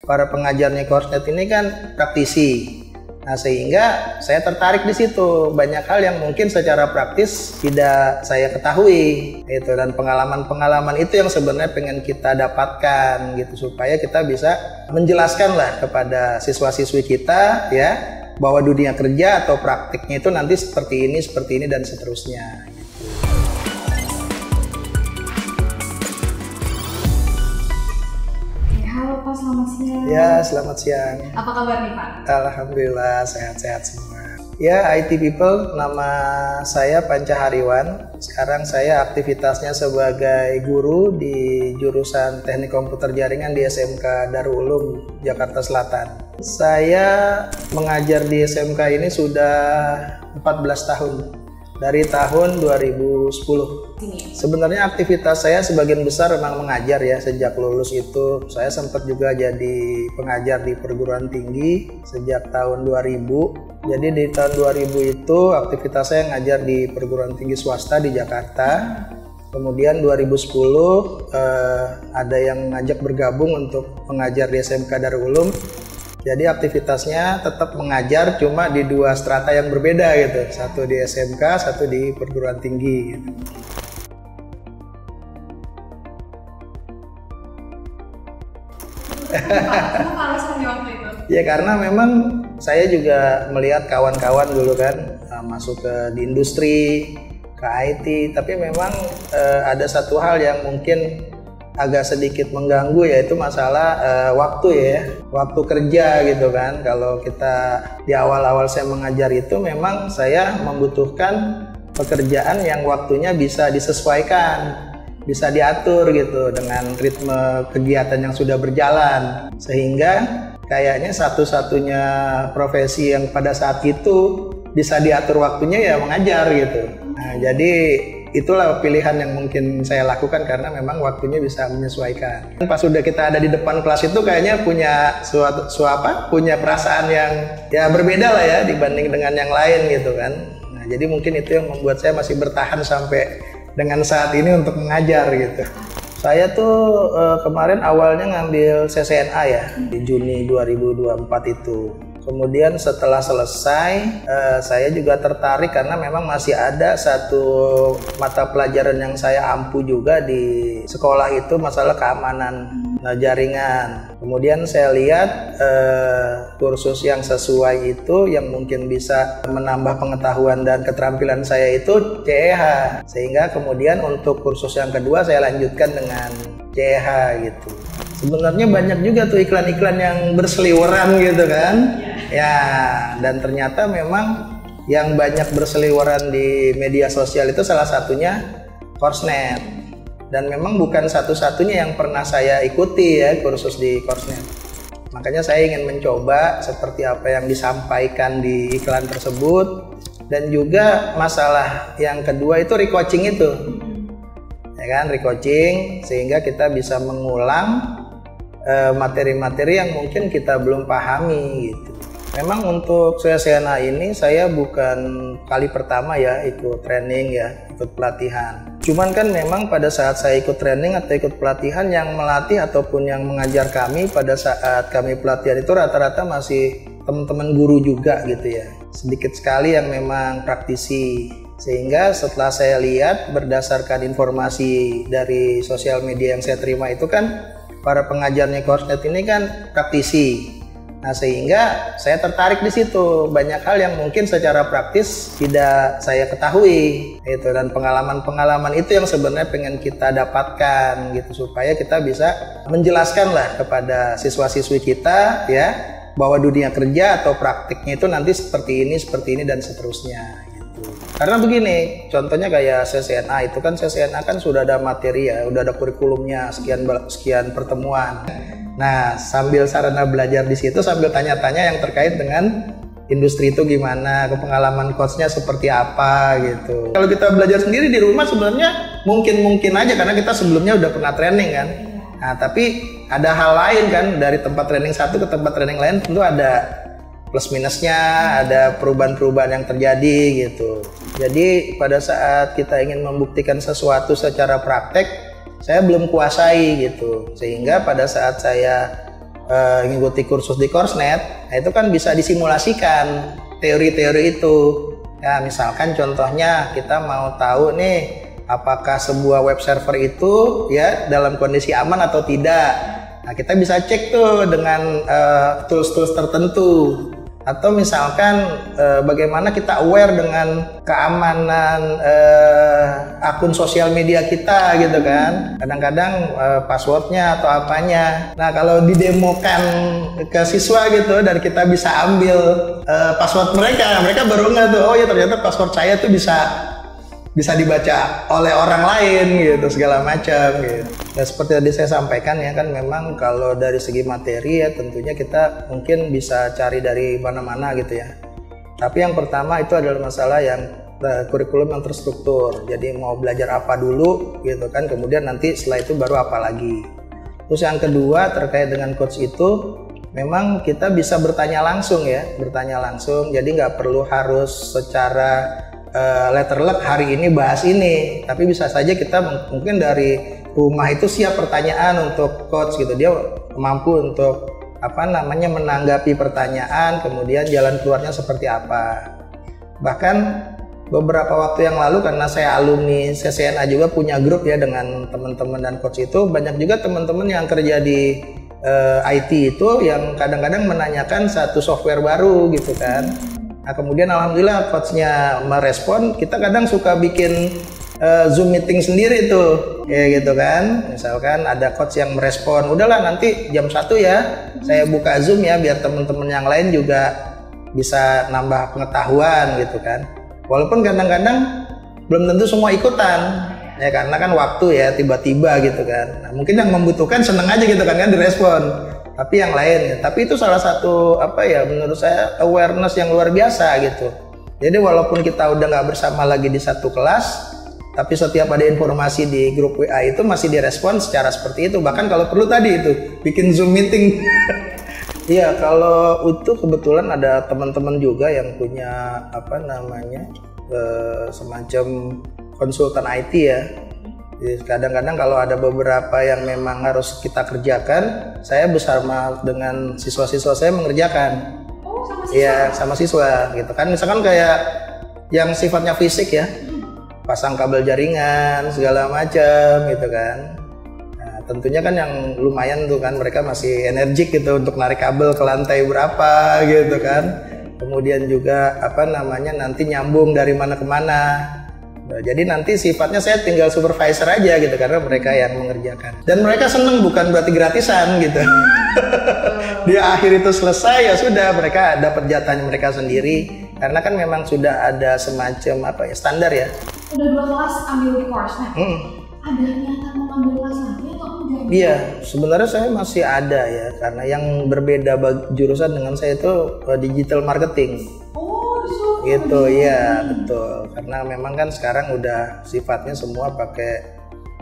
para pengajarnya Korsnet ini kan praktisi. Nah, sehingga saya tertarik di situ. Banyak hal yang mungkin secara praktis tidak saya ketahui gitu, dan pengalaman-pengalaman itu yang sebenarnya pengen kita dapatkan gitu, supaya kita bisa menjelaskan lah kepada siswa-siswi kita ya, bahwa dunia kerja atau praktiknya itu nanti seperti ini dan seterusnya gitu. Halo Pak, selamat siang. Ya, selamat siang. Apa kabar nih Pak? Alhamdulillah, sehat-sehat semua. Ya, IT People, nama saya Panca Hariwan. Sekarang saya aktivitasnya sebagai guru di jurusan Teknik Komputer Jaringan di SMK Darul Ulum, Jakarta Selatan. Saya mengajar di SMK ini sudah 14 tahun. Dari tahun 2010. Sebenarnya aktivitas saya sebagian besar memang mengajar ya. Sejak lulus itu saya sempat juga jadi pengajar di perguruan tinggi sejak tahun 2000. Jadi di tahun 2000 itu aktivitas saya ngajar di perguruan tinggi swasta di Jakarta. Kemudian 2010 ada yang ngajak bergabung untuk mengajar di SMK Darul Ulum. Jadi aktivitasnya tetap mengajar, cuma di dua strata yang berbeda gitu. Satu di SMK, satu di perguruan tinggi gitu. Kenapa alasannya waktu itu? Ya karena memang saya juga melihat kawan-kawan dulu kan masuk di industri, ke IT, tapi memang ada satu hal yang mungkin agak sedikit mengganggu, yaitu masalah waktu kerja gitu kan. Kalau kita di awal-awal saya mengajar itu memang saya membutuhkan pekerjaan yang waktunya bisa disesuaikan, bisa diatur gitu dengan ritme kegiatan yang sudah berjalan, sehingga kayaknya satu-satunya profesi yang pada saat itu bisa diatur waktunya ya mengajar gitu. Nah, jadi itulah pilihan yang mungkin saya lakukan karena memang waktunya bisa menyesuaikan. Pas sudah kita ada di depan kelas itu kayaknya punya punya perasaan yang ya berbeda lah ya dibanding dengan yang lain gitu kan. Nah, jadi mungkin itu yang membuat saya masih bertahan sampai dengan saat ini untuk mengajar gitu. Saya tuh kemarin awalnya ngambil CCNA ya di Juni 2024 itu. Kemudian setelah selesai, saya juga tertarik karena memang masih ada satu mata pelajaran yang saya ampu juga di sekolah itu, masalah keamanan jaringan. Kemudian saya lihat kursus yang sesuai itu, yang mungkin bisa menambah pengetahuan dan keterampilan saya itu CEH. Sehingga kemudian untuk kursus yang kedua saya lanjutkan dengan CEH gitu. Sebenarnya banyak juga tuh iklan-iklan yang berseliweran gitu kan. Ya, dan ternyata memang yang banyak berseliweran di media sosial itu salah satunya Korsnet. Dan memang bukan satu-satunya yang pernah saya ikuti ya kursus di Korsnet. Makanya saya ingin mencoba seperti apa yang disampaikan di iklan tersebut. Dan juga masalah yang kedua itu recoaching itu. Ya kan, recoaching sehingga kita bisa mengulang materi-materi yang mungkin kita belum pahami gitu. Memang untuk CCNA ini saya bukan kali pertama ya ikut training ya, ikut pelatihan. Cuman kan memang pada saat saya ikut training atau ikut pelatihan, yang melatih ataupun yang mengajar kami pada saat kami pelatihan itu rata-rata masih teman-teman guru juga gitu ya. Sedikit sekali yang memang praktisi. Sehingga setelah saya lihat berdasarkan informasi dari sosial media yang saya terima itu kan para pengajarnya Korsnet ini kan praktisi. Nah, sehingga saya tertarik di situ. Banyak hal yang mungkin secara praktis tidak saya ketahui gitu, dan pengalaman-pengalaman itu yang sebenarnya pengen kita dapatkan gitu, supaya kita bisa menjelaskan lah kepada siswa-siswi kita ya, bahwa dunia kerja atau praktiknya itu nanti seperti ini dan seterusnya gitu. Karena begini, contohnya kayak CCNA itu kan, CCNA kan sudah ada materi ya, udah ada kurikulumnya sekian pertemuan. Nah, sambil sarana belajar di situ, sambil tanya-tanya yang terkait dengan industri itu gimana, pengalaman coachnya seperti apa gitu. Kalau kita belajar sendiri di rumah sebenarnya mungkin aja karena kita sebelumnya udah pernah training kan. Nah, tapi ada hal lain kan, dari tempat training satu ke tempat training lain tentu ada plus minusnya, ada perubahan-perubahan yang terjadi gitu. Jadi pada saat kita ingin membuktikan sesuatu secara praktek, saya belum kuasai gitu, sehingga pada saat saya mengikuti kursus di Coursenet, nah itu kan bisa disimulasikan teori-teori itu. Ya, misalkan contohnya kita mau tahu nih apakah sebuah web server itu ya dalam kondisi aman atau tidak. Nah, kita bisa cek tuh dengan tools-tools tertentu. Atau misalkan bagaimana kita aware dengan keamanan akun sosial media kita gitu kan. Kadang-kadang passwordnya atau apanya. Nah, kalau didemokan ke siswa gitu dan kita bisa ambil password mereka baru nggak tuh, oh ya ternyata password saya tuh bisa dibaca oleh orang lain gitu, segala macam gitu. Dan seperti tadi saya sampaikan ya kan, memang kalau dari segi materi ya tentunya kita mungkin bisa cari dari mana-mana gitu ya. Tapi yang pertama itu adalah masalah yang kurikulum yang terstruktur. Jadi mau belajar apa dulu gitu kan, kemudian nanti setelah itu baru apa lagi. Terus yang kedua terkait dengan coach itu, memang kita bisa bertanya langsung ya, jadi nggak perlu harus secara letter luck hari ini bahas ini, tapi bisa saja kita mungkin dari rumah itu siap pertanyaan untuk coach gitu, dia mampu untuk menanggapi pertanyaan, kemudian jalan keluarnya seperti apa. Bahkan beberapa waktu yang lalu, karena saya alumni CCNA juga punya grup ya dengan teman-teman dan coach itu, banyak juga teman-teman yang kerja di IT itu yang kadang-kadang menanyakan satu software baru gitu kan. Nah, kemudian alhamdulillah coachnya merespon. Kita kadang suka bikin Zoom meeting sendiri tuh, ya gitu kan. Misalkan ada coach yang merespon, udahlah nanti jam 1 ya saya buka Zoom ya, biar teman-teman yang lain juga bisa nambah pengetahuan gitu kan. Walaupun kadang-kadang belum tentu semua ikutan, ya karena kan waktu ya tiba-tiba gitu kan. Nah, mungkin yang membutuhkan seneng aja gitu kan direspon. Tapi yang lain ya, tapi itu salah satu menurut saya awareness yang luar biasa gitu. Jadi walaupun kita udah nggak bersama lagi di satu kelas, tapi setiap ada informasi di grup WA itu masih direspon secara seperti itu. Bahkan kalau perlu tadi itu bikin Zoom meeting. Iya, kalau itu kebetulan ada teman-teman juga yang punya semacam konsultan IT ya. Jadi kadang-kadang kalau ada beberapa yang memang harus kita kerjakan, saya bersama dengan siswa-siswa saya mengerjakan. Oh, sama siswa? Iya, sama siswa gitu kan. Misalkan kayak yang sifatnya fisik ya, pasang kabel jaringan, segala macam gitu kan. Nah, tentunya kan yang lumayan tuh kan, mereka masih energik gitu untuk narik kabel ke lantai berapa gitu kan. Kemudian juga nanti nyambung dari mana ke mana. Nah, jadi nanti sifatnya saya tinggal supervisor aja gitu, karena mereka yang mengerjakan. Dan mereka seneng, bukan berarti gratisan gitu. Di akhir itu selesai ya sudah, mereka dapat jatahnya mereka sendiri. Karena kan memang sudah ada semacam standar ya. Udah 2 kelas ambil di Coursenet. Ada niatan mau ambil kelas lagi atau enggak? Iya, sebenarnya saya masih ada ya, karena yang berbeda jurusan dengan saya itu digital marketing. Gitu ya, betul. Karena memang kan sekarang udah sifatnya semua pakai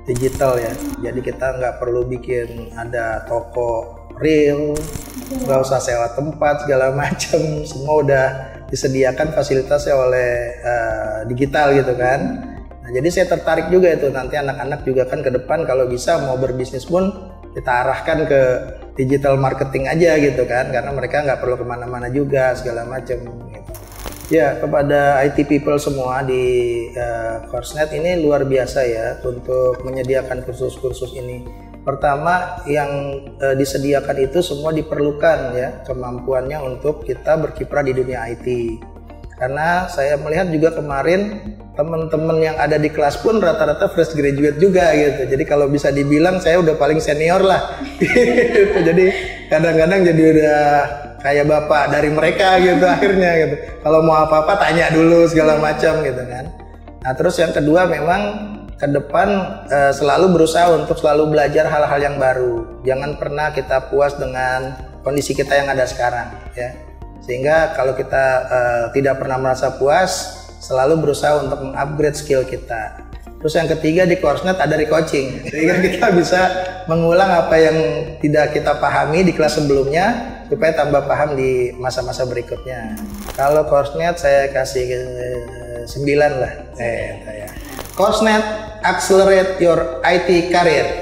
digital ya. Jadi kita nggak perlu bikin ada toko real, nggak usah sewa tempat segala macam. Semua udah disediakan fasilitasnya oleh digital gitu kan. Nah, jadi saya tertarik juga itu, nanti anak-anak juga kan ke depan kalau bisa mau berbisnis pun kita arahkan ke digital marketing aja gitu kan, karena mereka nggak perlu kemana-mana juga segala macam gitu. Ya, kepada IT people semua di Coursenet ini luar biasa ya untuk menyediakan kursus-kursus ini. Pertama, yang disediakan itu semua diperlukan ya kemampuannya untuk kita berkiprah di dunia IT. Karena saya melihat juga kemarin teman-teman yang ada di kelas pun rata-rata fresh graduate juga gitu. Jadi kalau bisa dibilang saya udah paling senior lah. Jadi kadang-kadang jadi udah kayak bapak dari mereka gitu akhirnya gitu. Kalau mau apa-apa tanya dulu segala macam gitu kan. Nah, terus yang kedua memang ke depan selalu berusaha untuk selalu belajar hal-hal yang baru. Jangan pernah kita puas dengan kondisi kita yang ada sekarang ya. Sehingga kalau kita tidak pernah merasa puas, selalu berusaha untuk mengupgrade skill kita. Terus yang ketiga di Coursenet ada recoaching, sehingga kita bisa mengulang apa yang tidak kita pahami di kelas sebelumnya supaya tambah paham di masa-masa berikutnya. Kalau Coursenet saya kasih 9 lah. Coursenet Accelerate Your IT Career.